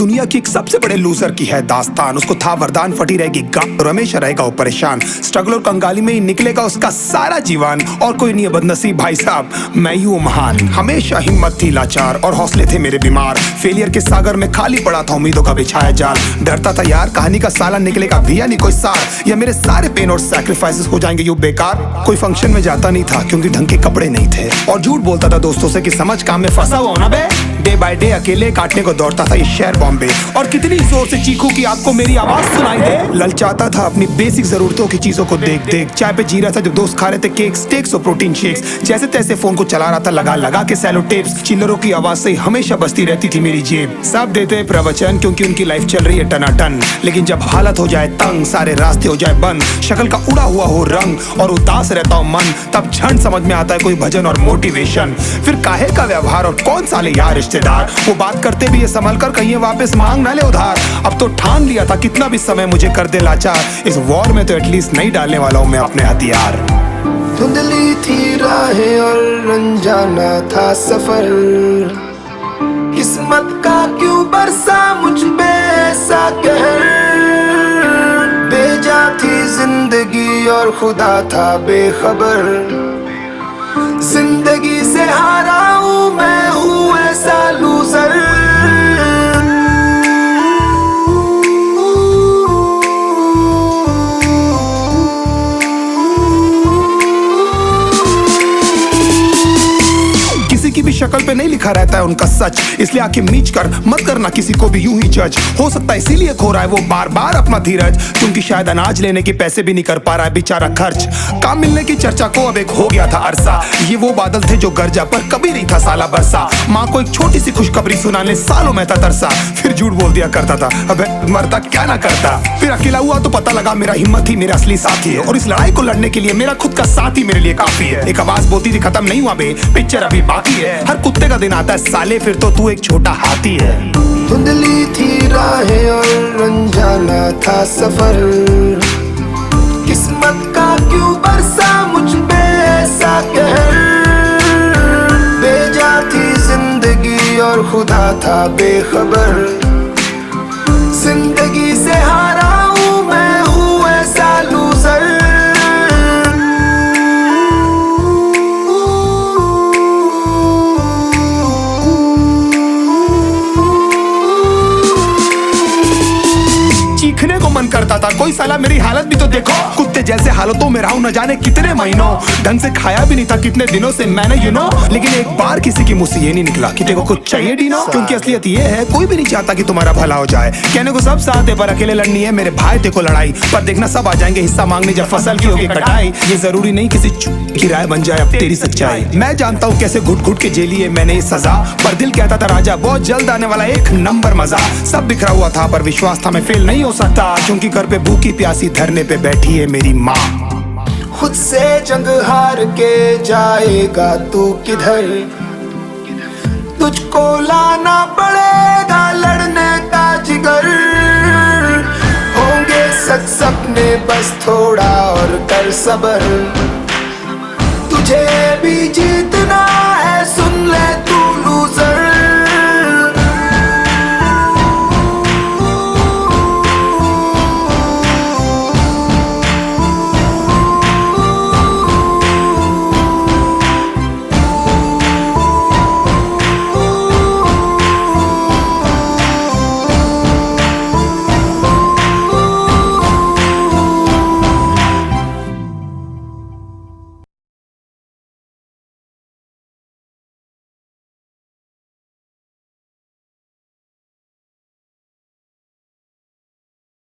दुनिया की एक सबसे बड़े लूजर की है दास्तान। उसको था वरदान, फटी रहेगी गांड और हमेशा रहेगा वो परेशान। स्ट्रगल और कंगाली में ही निकलेगा उसका सारा जीवन। और कोई नहीं है बदनसीब भाई साहब, मैं ही हूँ महान। हमेशा हिम्मत थी लाचार और हौसले थे मेरे बीमार। फेलियर के सागर में खाली पड़ा था उम्मीदों का बिछाया जाल। डरता था यार कहानी का साला निकलेगा भी या नहीं कोई सार, या मेरे सारे पेन और सैक्रिफाइसेस हो जाएंगे यूं बेकार। कोई फंक्शन में जाता नहीं था क्योंकि ढंग के कपड़े नहीं थे, और झूठ बोलता था दोस्तों से कि समझ काम में फंसा हुआ ना बे। डे बाय डे अकेले काटने को दौड़ता था ये शहर बॉम्बे। और कितनी जोर से चीखूं कि आपको मेरी आवाज सुनाई दे। ललचाता था अपनी बेसिक जरूरतों की चीजों को देख देख। चाय पे जी रहा था जब दोस्त खा रहे थे केक, स्टेक्स और प्रोटीन शेक्स। जैसे तैसे फोन को चला रहा था लगा लगा के सैलो टेप्स। चिल्लरों की आवाज से हमेशा बजती रहती थी मेरी जेब। सब देते प्रवचन क्योंकि उनकी लाइफ चल रही है टनाटन, लेकिन जब हालत हो जाए तंग, सारे रास्ते हो जाए बंद, शक्ल का उड़ा हुआ हो रंग और उदास रहता हो मन, तब क्षण समझ में आता है कोई भजन और मोटिवेशन। फिर काहे का व्यवहार और कौन साले यार रिश्तेदार, वो बात करते भी ये संभल कर कहीं वापस मांग ना ले उधार। अब तो ठान लिया था कितना भी समय मुझे कर दे लाचार, इस वॉर में तो एटलीस्ट नहीं डालने वाला हूं मैं अपने हथियार। धुंधली थी राहें और अनजाना था सफर, किस्मत का क्यों बरसा मुझ पे ऐसा कहर। बेजा थी जिंदगी और खुदा था बेखबर, जिंदगी से हारा हूँ मैं हूँ ऐसा लूजर। की भी शक्ल पे नहीं लिखा रहता है उनका सच, इसलिए आंखें मीच कर मत करना किसी को भी यूं ही जज। हो सकता है इसीलिए खो रहा है वो बार बार अपना धीरज, क्योंकि शायद अनाज लेने के पैसे भी नहीं कर पा रहा है बेचारा खर्च। काम मिलने की चर्चा को अब एक हो गया था अरसा, ये वो बादल थे जो गरजा पर कभी नहीं था साला बरसा। माँ को एक छोटी सी खुशखबरी सुनाने सालों में था तरसा, फिर झूठ बोल दिया करता था अबे मरता क्या ना करता। फिर अकेला हुआ तो पता लगा मेरा हिम्मत ही मेरा असली साथी है, और इस लड़ाई को लड़ने के लिए मेरा खुद का साथ ही मेरे लिए काफी है। एक आवाज बोलती थी खत्म नहीं हुआ बे, पिक्चर अभी बाकी है। हर कुत्ते का दिन आता है साले, फिर तो तू एक छोटा हाथी है। धुंधली थी राहें और अनजाना था सफर, किस्मत का क्यों बरसा मुझ पे ऐसा कहर। बेजा थी जिंदगी और खुदा था बेखबर, जिंदगी से हारा हूँ मैं हूँ ऐसा लूजर। चीखने को मन करता था, कोई साला मेरी हालत भी तो देखो। कुत्ते जैसे हालतों में रहा हूं न जाने कितने महीनों, ढंग से खाया भी नहीं था कितने दिनों से मैंने लेकिन एक बार किसी की मुंह से ये नहीं निकला कि तेरे को कुछ चाहिए डीनो। क्योंकि असलियत ये है कोई भी नहीं चाहता कि तुम्हारा भला हो जाए। कहने को सब साथ है पर अकेले लड़नी है मेरे भाई तेरे को लड़ाई, पर देखना सब आ जाएंगे हिस्सा मांगने जब फसल की होगी कटाई। ये जरूरी नहीं किसी की राय बन जाए अब तेरी सच्चाई। मैं जानता हूँ कैसे घुट घुट के झेली है मैंने ये सजा, पर दिल कहता था राजा बहुत जल्द आने वाला एक नंबर मजा। सब बिखरा हुआ था पर विश्वास था मैं फेल नहीं हो सकता, क्योंकि घर पे भूखी प्यासी धरने पे बैठी है मेरी माँ। खुद से जंग हार के जाएगा तू किधर, तुझको लाना पड़ेगा लड़ने का जिगर। होंगे सच सपने बस थोड़ा और कर सबर, तुझे भी जीतना है सुन ले।